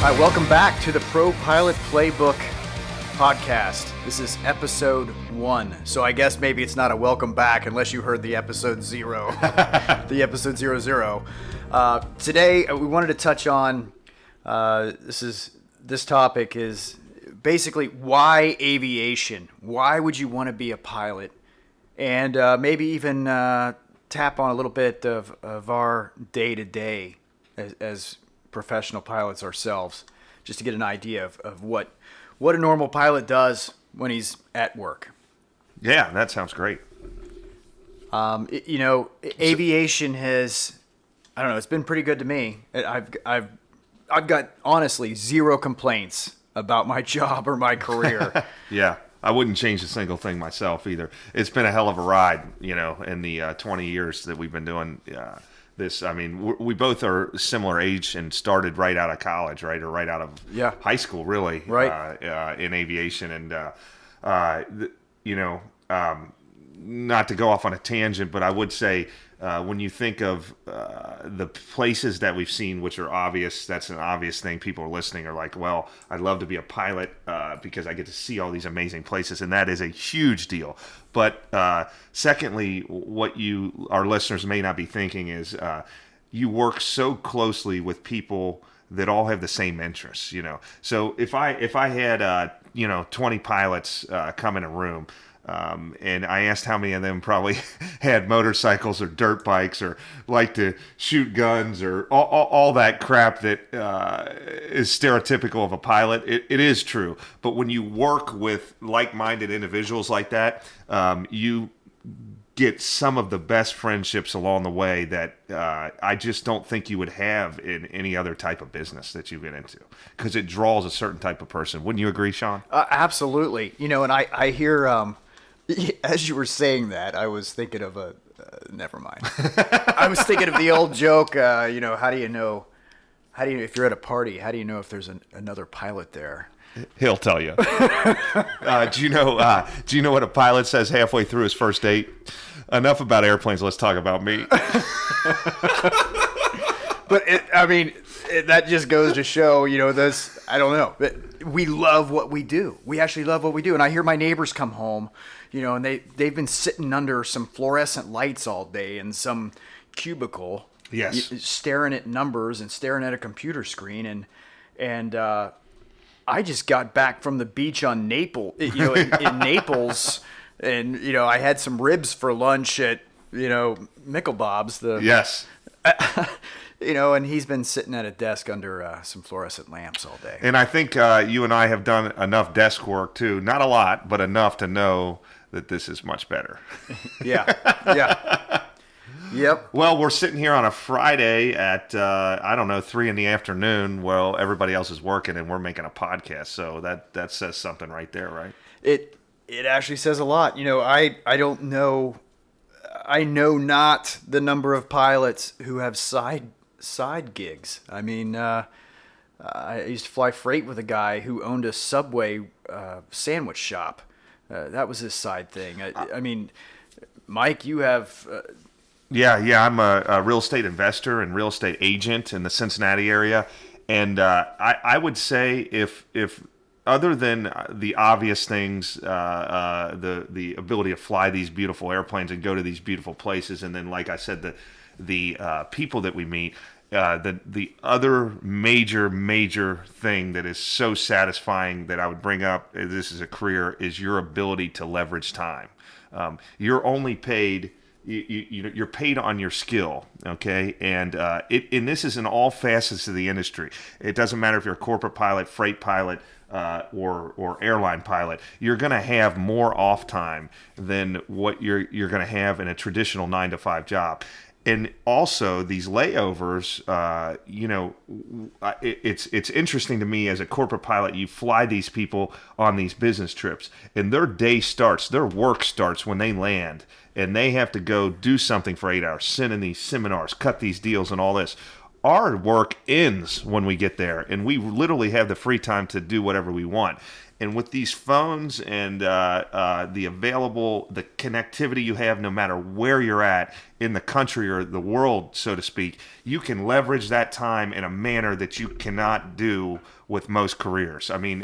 All right, welcome back to the Pro-Pilot Playbook podcast. This is episode 1. So I guess maybe it's not a welcome back unless you heard the episode 0. The episode 00. Today we wanted to touch on this topic is basically why aviation. Why would you want to be a pilot? And maybe even tap on a little bit of our day-to-day as professional pilots ourselves, just to get an idea of what a normal pilot does when he's at work. Yeah, that sounds great. Aviation has, I don't know, it's been pretty good to me. I've got honestly 0 complaints about my job or my career. Yeah, I wouldn't change a single thing myself either. It's been a hell of a ride, in the 20 years that we've been doing this. I mean, we both are similar age and started right out of college, right? Or right out of high school, really, right? In aviation. And, not to go off on a tangent, but I would say when you think of the places that we've seen, which are obvious, that's an obvious thing. People are listening are like, well, I'd love to be a pilot because I get to see all these amazing places, and that is a huge deal. But secondly, what our listeners may not be thinking is you work so closely with people that all have the same interests, So if I had 20 pilots come in a room, and I asked how many of them probably had motorcycles or dirt bikes or like to shoot guns or all that crap that is stereotypical of a pilot. It is true. But when you work with like-minded individuals like that, you get some of the best friendships along the way that I just don't think you would have in any other type of business that you get into, because it draws a certain type of person. Wouldn't you agree, Sean? Absolutely. And I hear... as you were saying that, I was thinking of never mind. I was thinking of the old joke, how do you know, if you're at a party, how do you know if there's another pilot there? He'll tell you. Do you know what a pilot says halfway through his first date? Enough about airplanes, let's talk about me. But that just goes to show, this, I don't know, we love what we do. We actually love what we do. And I hear my neighbors come home, and they've been sitting under some fluorescent lights all day in some cubicle, staring at numbers and staring at a computer screen. And I just got back from the beach on Naples, in Naples, and I had some ribs for lunch at Mickelbob's. And he's been sitting at a desk under some fluorescent lamps all day. And I think you and I have done enough desk work too, not a lot, but enough to know that this is much better. Yeah. Yep. Well, we're sitting here on a Friday at 3 in the afternoon. Well, everybody else is working, and we're making a podcast, so that says something right there, right? It actually says a lot. I don't know. I know not the number of pilots who have side gigs. I mean, I used to fly freight with a guy who owned a Subway sandwich shop. That was his side thing. I mean, Mike, you have... Yeah, I'm a real estate investor and real estate agent in the Cincinnati area. And I would say if other than the obvious things, the ability to fly these beautiful airplanes and go to these beautiful places, and then, like I said, the people that we meet, the other major thing that is so satisfying that I would bring up, this is a career, is your ability to leverage time. You're only paid... You're paid on your skill, okay? And this is in all facets of the industry. It doesn't matter if you're a corporate pilot, freight pilot, or airline pilot. You're going to have more off time than what you're going to have in a traditional 9-to-5 job. And also these layovers, it's interesting to me as a corporate pilot. You fly these people on these business trips, and their work starts when they land, and they have to go do something for 8 hours, sit in these seminars, cut these deals, and all this. Our work ends when we get there, and we literally have the free time to do whatever we want. And with these phones and the connectivity you have, no matter where you're at in the country or the world, so to speak, you can leverage that time in a manner that you cannot do with most careers. I mean,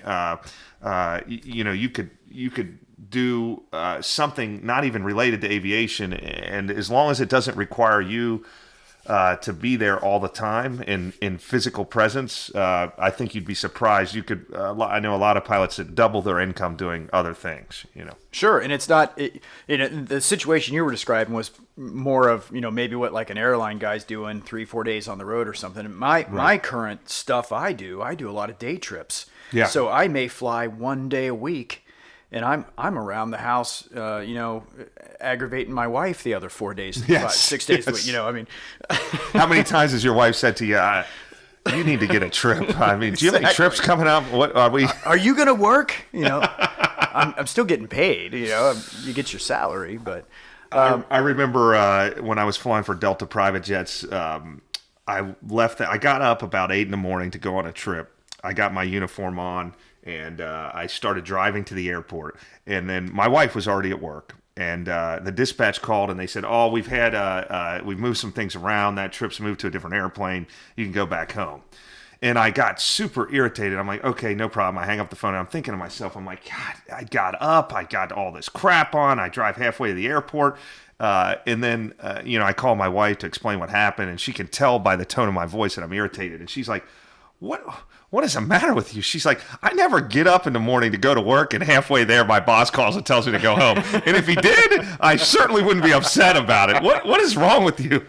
you could do something not even related to aviation, and as long as it doesn't require you to be there all the time in physical presence, I think you'd be surprised. You could. I know a lot of pilots that double their income doing other things. Sure, and it's not. The situation you were describing was more of maybe what like an airline guy's doing 3-4 days on the road or something. My current stuff I do a lot of day trips. Yeah. So I may fly 1 day a week. And I'm around the house, aggravating my wife the other 4 days, 6 days a week. I mean, how many times has your wife said to you, "You need to get a trip"? I mean, do you have any trips coming up? What are we? Are you gonna work? I'm still getting paid. You get your salary, but I remember when I was flying for Delta private jets. I left. I got up about 8 a.m. to go on a trip. I got my uniform on. And I started driving to the airport, and then my wife was already at work. And the dispatch called, and they said, "Oh, we've moved some things around. That trip's moved to a different airplane. You can go back home." And I got super irritated. I'm like, "Okay, no problem." I hang up the phone, and I'm thinking to myself, I'm like, "God, I got up. I got all this crap on. I drive halfway to the airport." And then, I call my wife to explain what happened, and she can tell by the tone of my voice that I'm irritated. And she's like, What is the matter with you? She's like, "I never get up in the morning to go to work, and halfway there, my boss calls and tells me to go home. And if he did, I certainly wouldn't be upset about it. What is wrong with you?"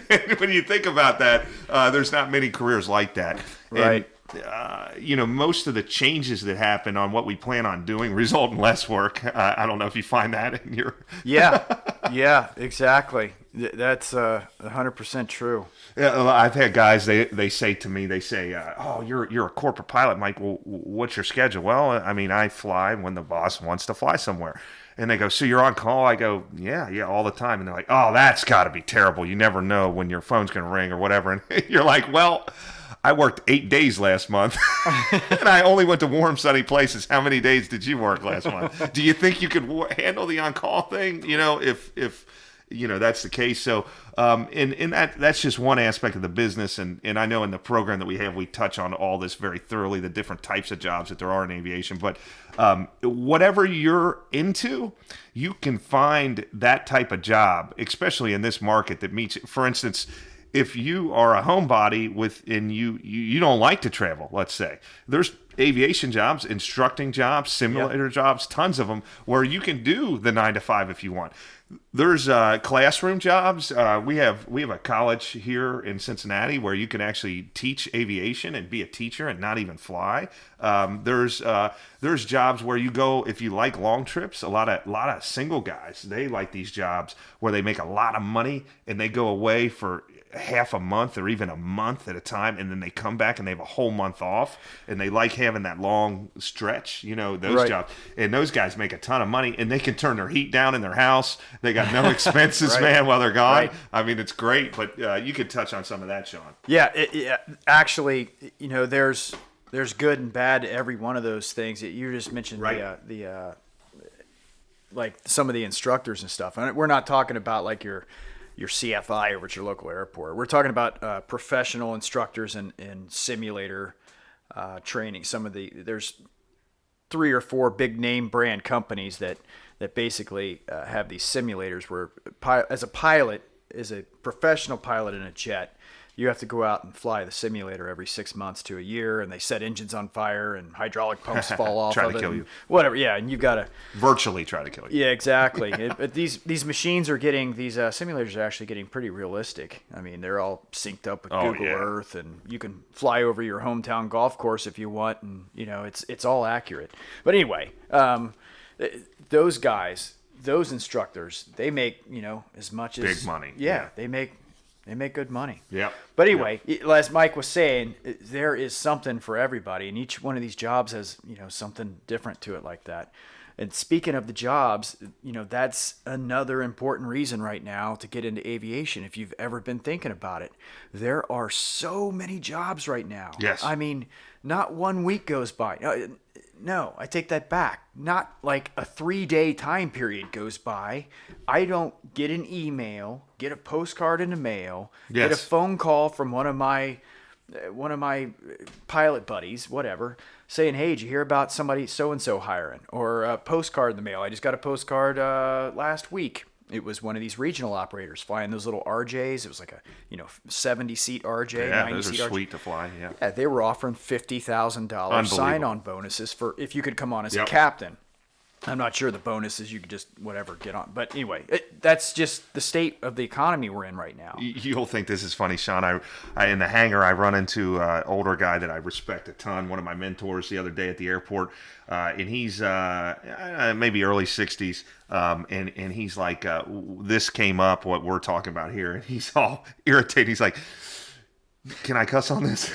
And when you think about that, there's not many careers like that. Right. And, most of the changes that happen on what we plan on doing result in less work. I don't know if you find that in your... Yeah, exactly. That's 100% true. Yeah, I've had guys, they say to me, "Oh, you're a corporate pilot, Mike. Well, what's your schedule?" "Well, I mean, I fly when the boss wants to fly somewhere." And they go, "So you're on call?" I go, Yeah, all the time. And they're like, "Oh, that's got to be terrible. You never know when your phone's going to ring or whatever." And you're like, "Well, I worked 8 days last month, and I only went to warm, sunny places. How many days did you work last month? Do you think you could handle the on-call thing? If that's the case." So, and that's just one aspect of the business. And I know in the program that we have, we touch on all this very thoroughly, the different types of jobs that there are in aviation. But whatever you're into, you can find that type of job, especially in this market that meets, for instance, if you are a homebody and you don't like to travel, let's say, there's aviation jobs, instructing jobs, simulator jobs, tons of them, where you can do the 9 to 5 if you want. There's classroom jobs. We have a college here in Cincinnati where you can actually teach aviation and be a teacher and not even fly. There's jobs where you go if you like long trips. A lot of single guys, they like these jobs where they make a lot of money and they go away for half a month or even a month at a time, and then they come back and they have a whole month off, and they like having that long stretch, those jobs. And those guys make a ton of money, and they can turn their heat down in their house. They got no expenses, man, while they're gone. Right. I mean, it's great, but you could touch on some of that, Sean. Yeah, actually, there's good and bad to every one of those things. You just mentioned the like some of the instructors and stuff. And we're not talking about like your CFI over at your local airport. We're talking about professional instructors and simulator training. There's 3 or 4 big name brand companies that basically have these simulators where as a professional pilot in a jet, you have to go out and fly the simulator every 6 months to a year, and they set engines on fire and hydraulic pumps fall off. Try to kill you. Whatever, yeah, and you've got to virtually try to kill you. Yeah, exactly. But these machines are these simulators are actually getting pretty realistic. I mean, they're all synced up with Google Earth, and you can fly over your hometown golf course if you want, and it's all accurate. But anyway, those guys, those instructors, they make as much as big money. Yeah, they make good money. Yeah. But anyway, as Mike was saying, there is something for everybody, and each one of these jobs has something different to it like that. And speaking of the jobs, that's another important reason right now to get into aviation. If you've ever been thinking about it, there are so many jobs right now. Yes. I mean, not 1 week goes by. no, I take that back. Not like a 3-day time period goes by. I don't get an email, get a postcard in the mail, get a phone call from one of my pilot buddies, whatever, saying, "Hey, did you hear about somebody so-and-so hiring?" Or a postcard in the mail. I just got a postcard last week. It was one of these regional operators flying those little RJs. It was like a 70-seat RJ, Yeah, 90-seat those are RJ. sweet to fly. Yeah. Yeah, they were offering $50,000 sign-on bonuses for if you could come on as a captain. I'm not sure the bonuses you could just whatever get on, but anyway, that's just the state of the economy we're in right now. You'll think this is funny, Sean. I in the hangar, I run into an older guy that I respect a ton. One of my mentors the other day at the airport, and he's maybe early 60s, and he's like, this came up what we're talking about here, and he's all irritated. He's like, "Can I cuss on this?"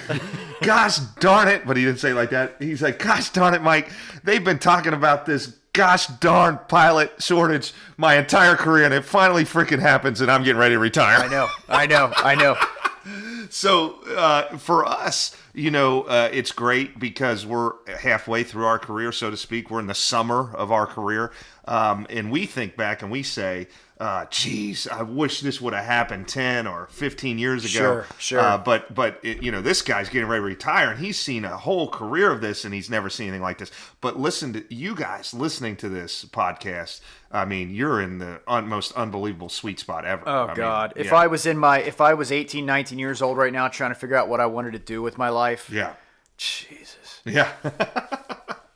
"Gosh darn it!" But he didn't say it like that. He's like, "Gosh darn it, Mike! They've been talking about this gosh darn pilot shortage my entire career, and it finally freaking happens, and I'm getting ready to retire." I know. So for us, it's great because we're halfway through our career, so to speak. We're in the summer of our career, and we think back and we say, geez, I wish this would have happened 10 or 15 years ago. Sure. But this guy's getting ready to retire, and he's seen a whole career of this, and he's never seen anything like this. But listen to you guys listening to this podcast. I mean, you're in the most unbelievable sweet spot ever. Oh, God. If I was 18, 19 years old right now trying to figure out what I wanted to do with my life. Yeah. Jesus. Yeah.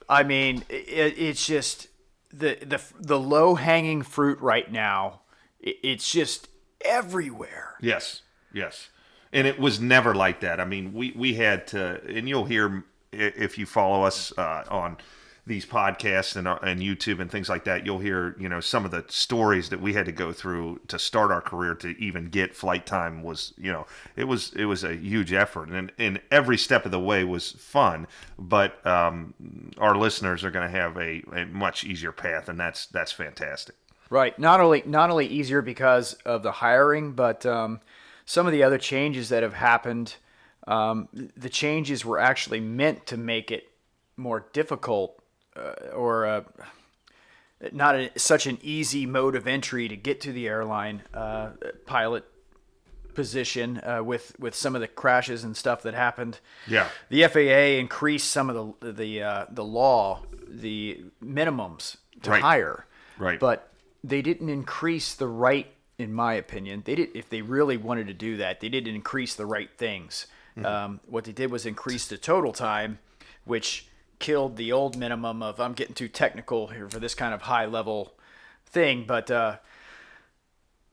I mean, it's just the low-hanging fruit right now. It's just everywhere. Yes. And it was never like that. I mean, we had to, and you'll hear if you follow us on these podcasts and YouTube and things like that, you'll hear, some of the stories that we had to go through to start our career to even get flight time was, it was a huge effort, and every step of the way was fun, but our listeners are going to have a much easier path, and that's fantastic. Right. Not only easier because of the hiring, but some of the other changes that have happened, the changes were actually meant to make it more difficult or not such an easy mode of entry to get to the airline pilot position with some of the crashes and stuff that happened. Yeah, the FAA increased some of the law, the minimums to hire. Right, but they didn't increase the right. In my opinion, they did. If they really wanted to do that, they didn't increase the right things. Mm-hmm. What they did was increase the total time, which killed the old minimum of, I'm getting too technical here for this kind of high level thing, but the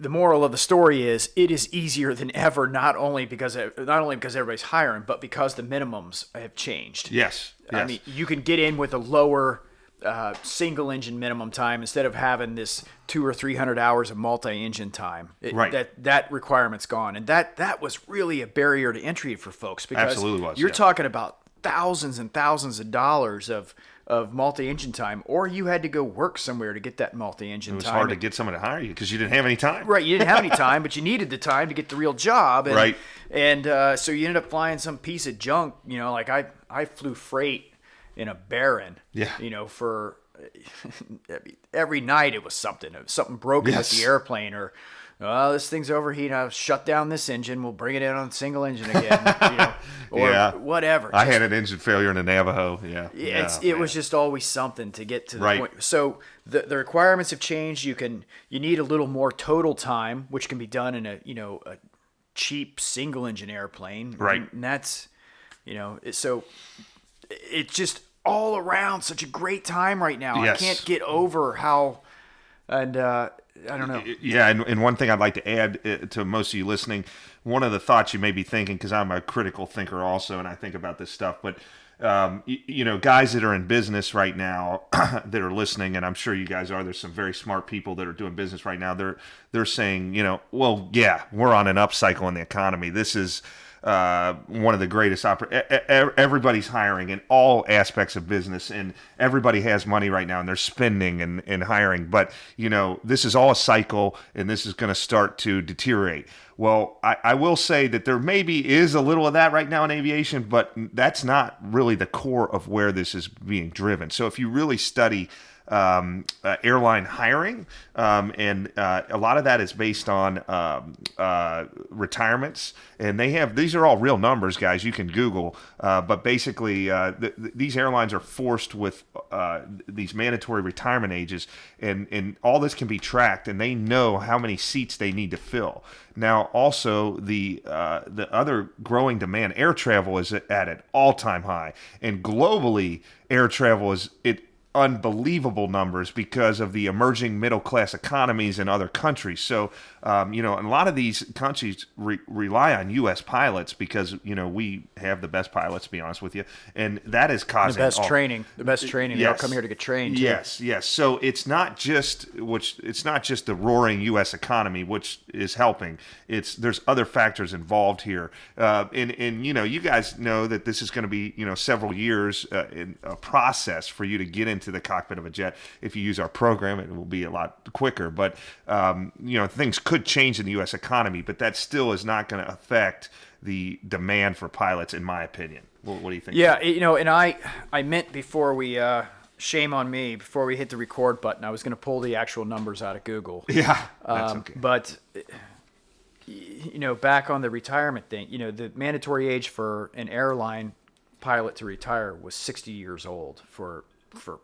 moral of the story is it is easier than ever, not only because everybody's hiring, but because the minimums have changed. Yes. I mean, you can get in with a lower single engine minimum time instead of having this 200 or 300 hours of multi-engine time. That requirement's gone, and that was really a barrier to entry for folks because absolutely was, you're talking about thousands and thousands of dollars of multi-engine time, or you had to go work somewhere to get that multi-engine time. It was hard to get someone to hire you because you didn't have any time. Right, you didn't have any time, but you needed the time to get the real job. And, right. And so you ended up flying some piece of junk. Like I flew freight in a Baron. Yeah. For every night it was something. Something broken with the airplane, or this thing's overheating. I'll shut down this engine. We'll bring it in on single engine again. Or whatever. I had an engine failure in a Navajo. Yeah. It was just always something to get to the point. So the requirements have changed. You need a little more total time, which can be done in a cheap single engine airplane. Right. And that's so it's just all around such a great time right now. Yes. I can't get over how and I don't know. Yeah, and one thing I'd like to add to most of you listening, one of the thoughts you may be thinking, because I'm a critical thinker also, and I think about this stuff, but guys that are in business right now that are listening, and I'm sure you guys are, there's some very smart people that are doing business right now. They're saying, well, yeah, we're on an upcycle in the economy. This is one of the greatest. Everybody's hiring in all aspects of business, and everybody has money right now, and they're spending and hiring. But this is all a cycle, and this is going to start to deteriorate. Well, I will say that there maybe is a little of that right now in aviation, but that's not really the core of where this is being driven. So if you really study airline hiring, and a lot of that is based on retirements, and these are all real numbers, guys. You can Google, but basically these airlines are forced with these mandatory retirement ages, and all this can be tracked, and they know how many seats they need to fill. Now, also the other growing demand, air travel is at an all-time high, and globally, air travel is unbelievable numbers because of the emerging middle-class economies in other countries. So, and a lot of these countries rely on U.S. pilots because, we have the best pilots, to be honest with you, and that is causing the best training. Yes. They all come here to get trained. Too. Yes. So it's not just the roaring U.S. economy, which is helping. There's other factors involved here, and you guys know that this is going to be several years in a process for you to get into the cockpit of a jet. If you use our program, it will be a lot quicker. But things could change in the U.S. economy, but that still is not going to affect the demand for pilots, in my opinion. What do you think? Yeah, and I meant before we shame on me before we hit the record button, I was going to pull the actual numbers out of Google. Yeah, that's okay. But back on the retirement thing, the mandatory age for an airline pilot to retire was 60 years old for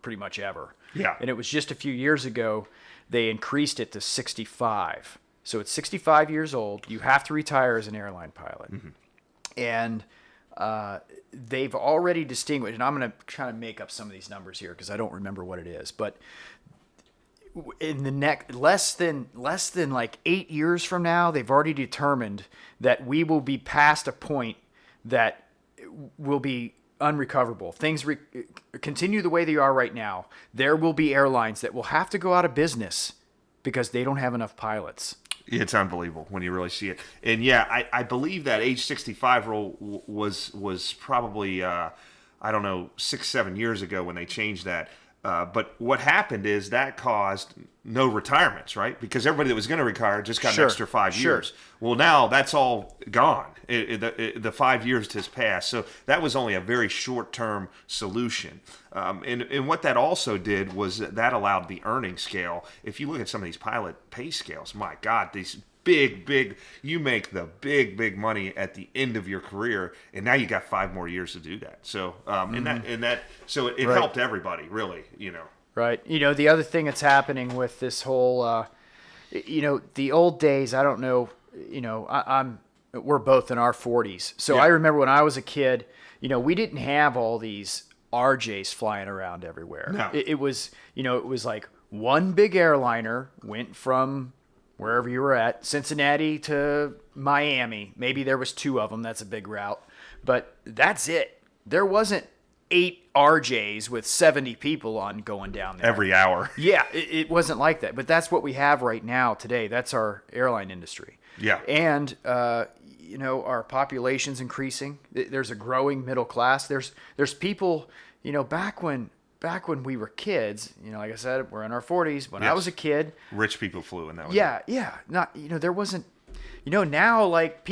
pretty much ever. Yeah. And it was just a few years ago they increased it to 65. So at 65 years old, you have to retire as an airline pilot. Mm-hmm. And they've already distinguished, and I'm going to kind of make up some of these numbers here because I don't remember what it is, but in the next less than like 8 years from now, they've already determined that we will be past a point that will be unrecoverable. Things continue the way they are right now. There will be airlines that will have to go out of business because they don't have enough pilots. It's unbelievable when you really see it. And yeah, I believe that age 65 rule was probably 6-7 years ago when they changed that. But what happened is that caused no retirements, right? Because everybody that was going to retire just got an extra 5 years. Well, now that's all gone. The 5 years has passed. So that was only a very short-term solution. And what that also did was that allowed the earning scale. If you look at some of these pilot pay scales, my God, these big, you make the big money at the end of your career, and now you got 5 more years to do that. So, so it helped everybody, really, Right. The other thing that's happening with this whole, the old days, I don't know, we're both in our 40s. So yeah. I remember when I was a kid, we didn't have all these RJs flying around everywhere. No. It was like one big airliner went from wherever you were at, Cincinnati to Miami. Maybe there was 2 of them. That's a big route. But that's it. There wasn't 8 RJs with 70 people on going down there. Every hour. Yeah, it wasn't like that. But that's what we have right now today. That's our airline industry. Yeah. And, our population's increasing. There's a growing middle class. There's people, back when we were kids, like I said, we're in our 40s. When I was a kid, rich people flew, and that was yeah. Not there wasn't, now like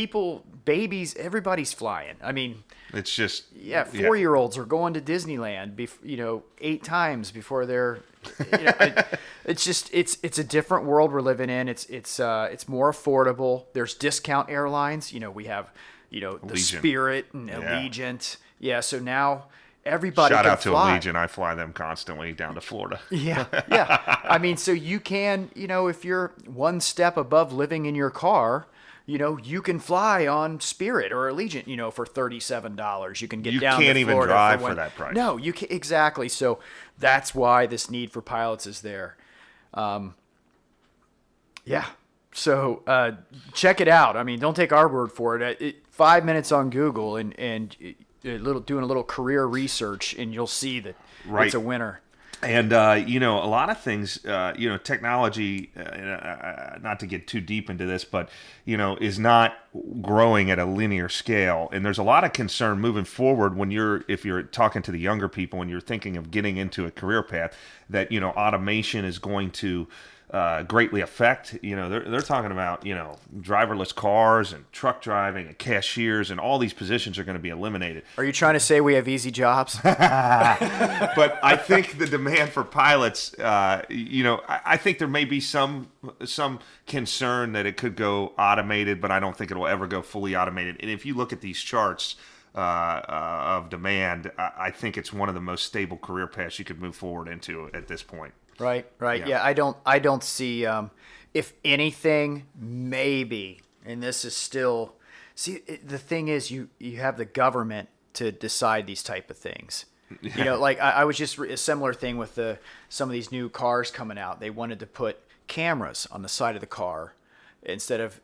babies, everybody's flying. I mean, it's just 4-year-olds are going to Disneyland, 8 times before they're, it's a different world we're living in. It's more affordable. There's discount airlines. We have, the Allegiant. Spirit and Allegiant. Yeah. So now everybody shout can out to fly. Allegiant. I fly them constantly down to Florida. Yeah. I mean, so you can, if you're one step above living in your car, you can fly on Spirit or Allegiant, for $37. You can get down to Florida. You can't even drive for that price. No, you can't. Exactly. So that's why this need for pilots is there. Yeah. So check it out. I mean, don't take our word for it. 5 minutes on Google and doing a little career research, and you'll see that it's a winner. And, a lot of things, technology, not to get too deep into this, but, is not growing at a linear scale. And there's a lot of concern moving forward if you're talking to the younger people and you're thinking of getting into a career path, that, automation is going to greatly affect. They're talking about, driverless cars and truck driving and cashiers, and all these positions are going to be eliminated. Are you trying to say we have easy jobs? But I think the demand for pilots, I think there may be some concern that it could go automated, but I don't think it will ever go fully automated. And if you look at these charts of demand, I think it's one of the most stable career paths you could move forward into at this point. Right. Yeah, I don't see, if anything, maybe, and this is still, the thing is, you have the government to decide these type of things. Like I was just a similar thing with some of these new cars coming out. They wanted to put cameras on the side of the car instead of,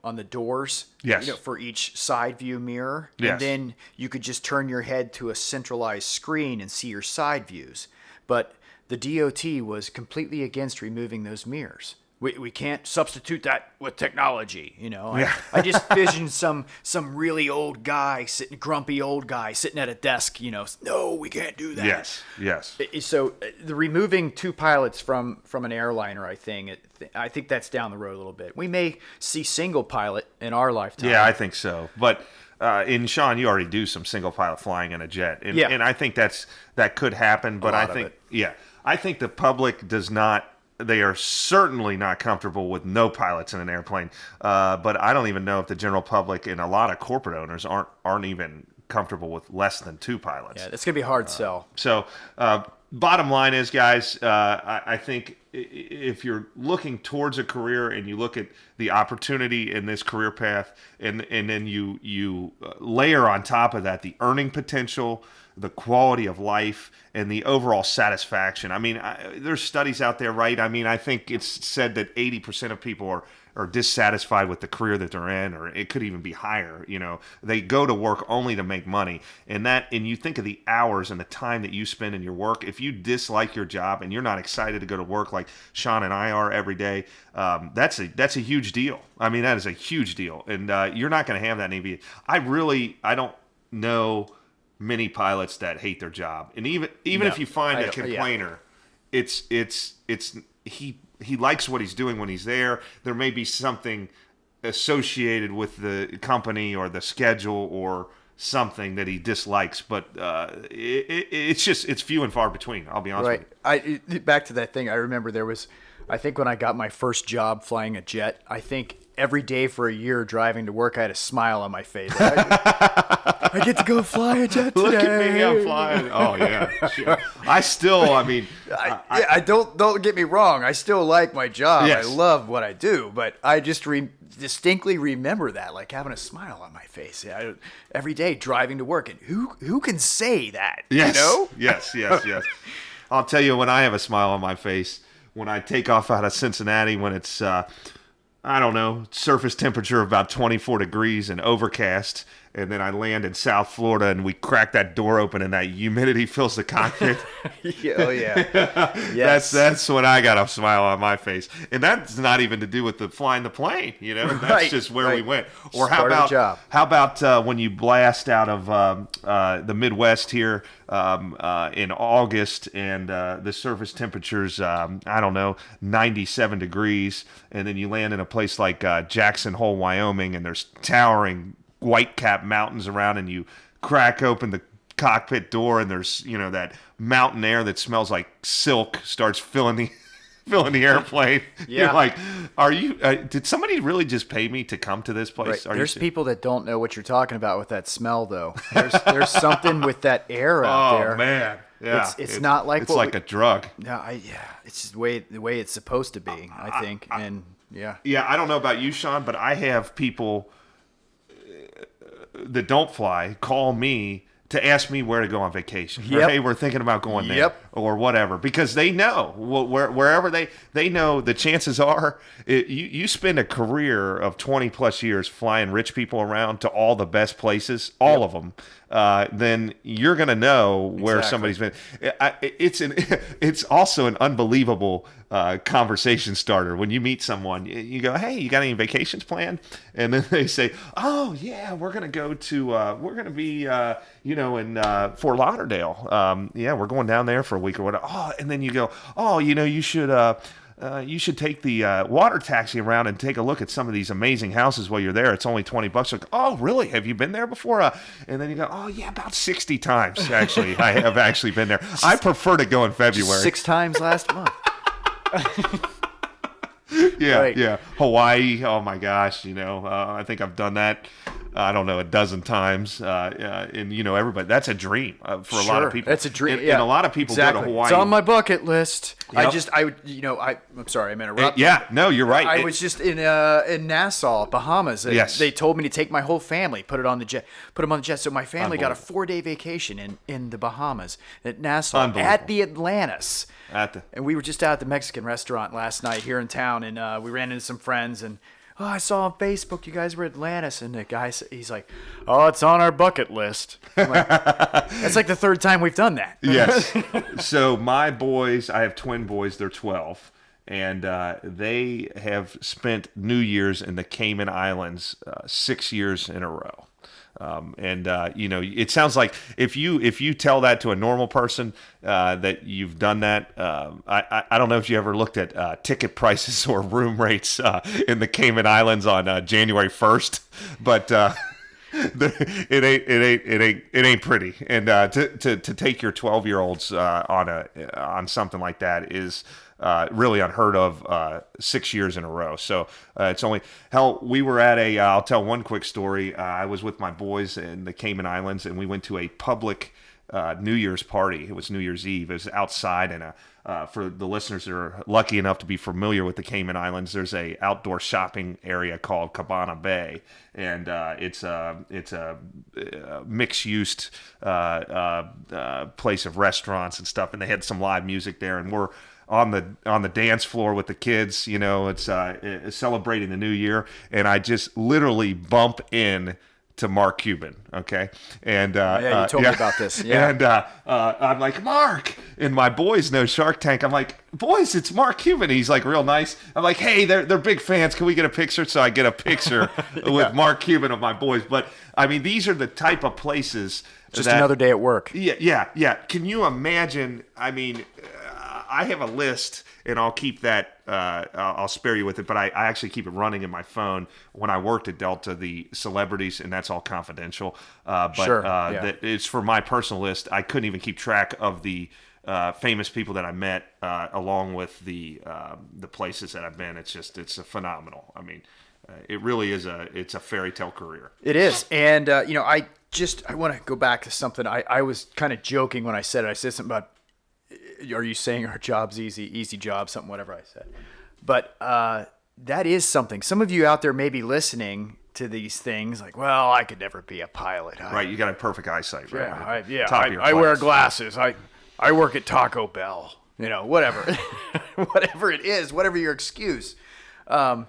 on the doors, yes, for each side view mirror. Yes. And then you could just turn your head to a centralized screen and see your side views. But the DOT was completely against removing those mirrors. We can't substitute that with technology, Yeah. I just visioned some really old guy, grumpy old guy sitting at a desk, no, we can't do that. Yes. So the removing two pilots from an airliner, I think that's down the road a little bit. We may see single pilot in our lifetime. Yeah, I think so. But in Sean, you already do some single pilot flying in a jet, and I think that could happen. But I think the public does not. They are certainly not comfortable with no pilots in an airplane. But I don't even know if the general public and a lot of corporate owners aren't even comfortable with less than two pilots. Yeah, it's gonna be a hard sell. So bottom line is, guys, I think if you're looking towards a career and you look at the opportunity in this career path, and then you layer on top of that the earning potential, the quality of life, and the overall satisfaction. I mean, there's studies out there, right? I mean, I think it's said that 80% of people are dissatisfied with the career that they're in, or it could even be higher. They go to work only to make money, and you think of the hours and the time that you spend in your work. If you dislike your job and you're not excited to go to work like Sean and I are every day, that's a huge deal. I mean, that is a huge deal, and you're not going to have that in aviation. I don't know many pilots that hate their job, and even if you find a complainer, he likes what he's doing when he's there. There may be something associated with the company or the schedule or something that he dislikes, but it's few and far between. I'll be honest with you. Back to that thing, I remember I think when I got my first job flying a jet, I think every day for a year driving to work, I had a smile on my face. I get to go fly a jet today. Look at me, I'm flying. Oh yeah, sure. Don't get me wrong. I still like my job. Yes. I love what I do, but I just distinctly remember that, like having a smile on my face. Every day driving to work, and who can say that? Yes. Yes. I'll tell you when I have a smile on my face, when I take off out of Cincinnati, when it's surface temperature of about 24 degrees and overcast, and then I land in South Florida and we crack that door open and that humidity fills the cockpit. Oh yeah. Yes. That's when I got a smile on my face. And that's not even to do with flying the plane, That's just where we went. Or how about when you blast out of the Midwest here in August, and the surface temperature's 97 degrees, and then you land in a place like Jackson Hole, Wyoming, and there's towering white cap mountains around, and you crack open the cockpit door, and there's that mountain air that smells like silk starts filling the airplane. Yeah. You're like, are you did somebody really just pay me to come to this place? Right. There's people that don't know what you're talking about with that smell, though. There's something with that air out there. Oh man, yeah, it's not like it's like a drug. No, it's the way it's supposed to be, I think. I don't know about you, Sean, but I have people that don't fly call me to ask me where to go on vacation. Yep. Or, hey, we're thinking about going there. Yep. or whatever, because they know wherever they know the chances are you spend a career of 20 plus years flying rich people around to all the best places, all of them, then you're going to know where somebody's been. It's also an unbelievable conversation starter when you meet someone. You go, hey, you got any vacations planned? And then they say, oh yeah, we're going to go to we're going to be in Fort Lauderdale. Yeah, we're going down there for a week or whatever. Oh, and then you go, oh, you should take the water taxi around and take a look at some of these amazing houses while you're there. It's only $20. Like, oh, really? Have you been there before? And then you go, oh, yeah, about 60 times, actually. I have actually been there. I prefer to go in February. 6 times last month. Yeah, Right. yeah. Hawaii, oh my gosh, I think I've done that, I don't know, a dozen times. And, everybody, that's a dream for a lot of people. That's a dream, And a lot of people go to Hawaii. It's on my bucket list. Yep. I'm sorry, I'm interrupting. Yeah, no, you're right. I was just in Nassau, Bahamas. Yes. They told me to take my whole family, put them on the jet. So my family got a 4-day vacation in the Bahamas at Nassau at the Atlantis. And we were just out at the Mexican restaurant last night here in town, and we ran into some friends, and I saw on Facebook you guys were at Atlantis, and the guy, he's like, oh, it's on our bucket list. I'm like, that's like the 3rd time we've done that. Yes. So my boys, I have twin boys, they're 12, and they have spent New Year's in the Cayman Islands 6 years in a row. It sounds like if you tell that to a normal person that you've done that, I don't know if you ever looked at ticket prices or room rates in the Cayman Islands on January 1st, but it ain't pretty. And to take your 12-year-olds on something like that is really unheard of 6 years in a row. So it's only hell. We were at I'll tell one quick story. I was with my boys in the Cayman Islands, and we went to a public New Year's party. It was New Year's Eve. It was outside, and for the listeners that are lucky enough to be familiar with the Cayman Islands, there's a outdoor shopping area called Cabana Bay, and it's a mixed-use place of restaurants and stuff, and they had some live music there, and we're on the dance floor with the kids. It's celebrating the new year, and I just literally bump in to Mark Cuban, okay? And you told me about this. Yeah. And I'm like, Mark, and my boys know Shark Tank. I'm like, boys, it's Mark Cuban. He's like real nice. I'm like, hey, they're big fans. Can we get a picture? So I get a picture with Mark Cuban of my boys. But I mean, these are the type of places. Just another day at work. Yeah. Can you imagine? I mean, I have a list, and I'll keep that. I'll spare you with it, but I actually keep it running in my phone. When I worked at Delta, the celebrities, and that's all confidential. That it's for my personal list. I couldn't even keep track of the famous people that I met, along with the places that I've been. It's a phenomenal. I mean, it really is it's a fairy tale career. It is, and I want to go back to something. I was kind of joking when I said it. I said something about, are you saying our job's easy job, something, whatever I said. But that is something. Some of you out there may be listening to these things like, well, I could never be a pilot. Right, you got a perfect eyesight, right? I wear glasses. I work at Taco Bell. Whatever. Whatever it is, whatever your excuse. I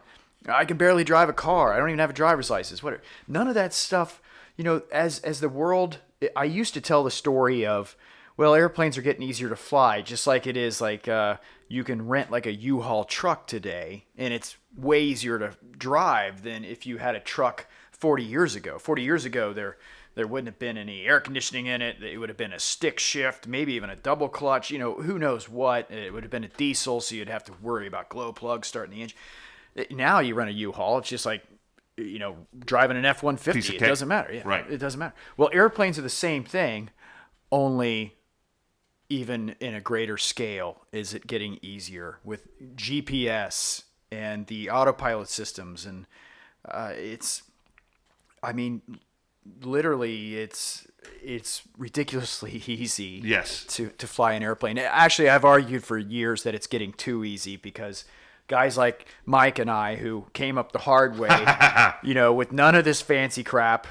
can barely drive a car. I don't even have a driver's license. Whatever. None of that stuff, as the world, I used to tell the story of, well, airplanes are getting easier to fly, just like it is like you can rent like a U-Haul truck today, and it's way easier to drive than if you had a truck 40 years ago. 40 years ago, there wouldn't have been any air conditioning in it. It would have been a stick shift, maybe even a double clutch, who knows what. It would have been a diesel, so you'd have to worry about glow plugs starting the engine. Now you rent a U-Haul, it's just like, driving an F-150. It doesn't matter. Yeah, right. It doesn't matter. Well, airplanes are the same thing, only even in a greater scale is it getting easier with GPS and the autopilot systems. And literally it's ridiculously easy to fly an airplane. Actually, I've argued for years that it's getting too easy because guys like Mike and I, who came up the hard way, with none of this fancy crap,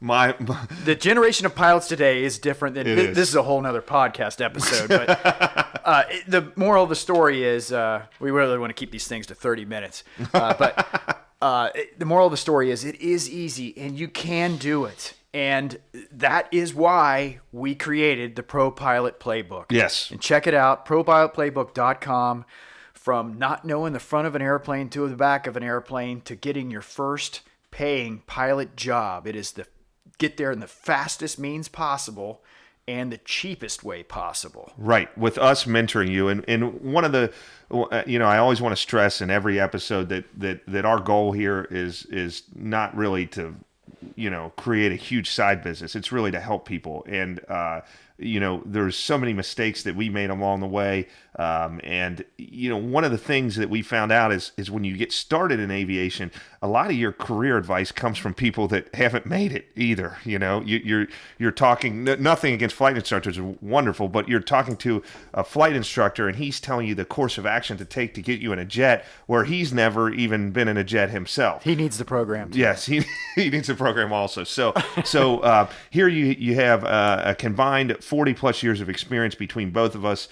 The generation of pilots today is different than this is a whole nother podcast episode. But the moral of the story is we really want to keep these things to 30 minutes. But the moral of the story is it is easy and you can do it. And that is why we created the Pro-Pilot Playbook. Yes. And check it out, ProPilotPlaybook.com. From not knowing the front of an airplane to the back of an airplane to getting your first paying pilot job. It is get there in the fastest means possible and the cheapest way possible. Right. With us mentoring you. And one of the, I always want to stress in every episode that our goal here is not really to, create a huge side business. It's really to help people. And, there's so many mistakes that we made along the way. One of the things that we found out is when you get started in aviation, a lot of your career advice comes from people that haven't made it either. You're talking, nothing against flight instructors are wonderful, but you're talking to a flight instructor and he's telling you the course of action to take to get you in a jet where he's never even been in a jet himself. He needs the program too. Yes, he needs the program also. So here you have a combined 40 plus years of experience between both of us.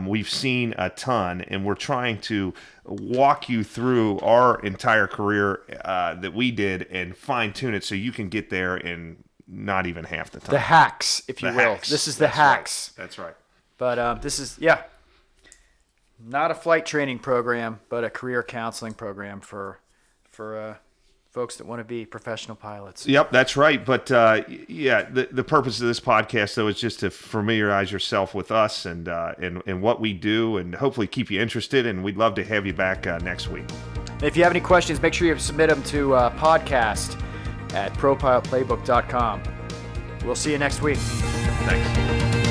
We've seen a ton, and we're trying to walk you through our entire career that we did and fine tune it so you can get there in not even half the time. The hacks, if you will. Hacks. This is the hacks. Right. That's right. But this is, not a flight training program, but a career counseling program for folks that want to be professional pilots. Yep, that's right. But the purpose of this podcast, though, is just to familiarize yourself with us and what we do, and hopefully keep you interested. And we'd love to have you back next week. If you have any questions, make sure you submit them to podcast at ProPilotPlaybook.com. We'll see you next week. Thanks.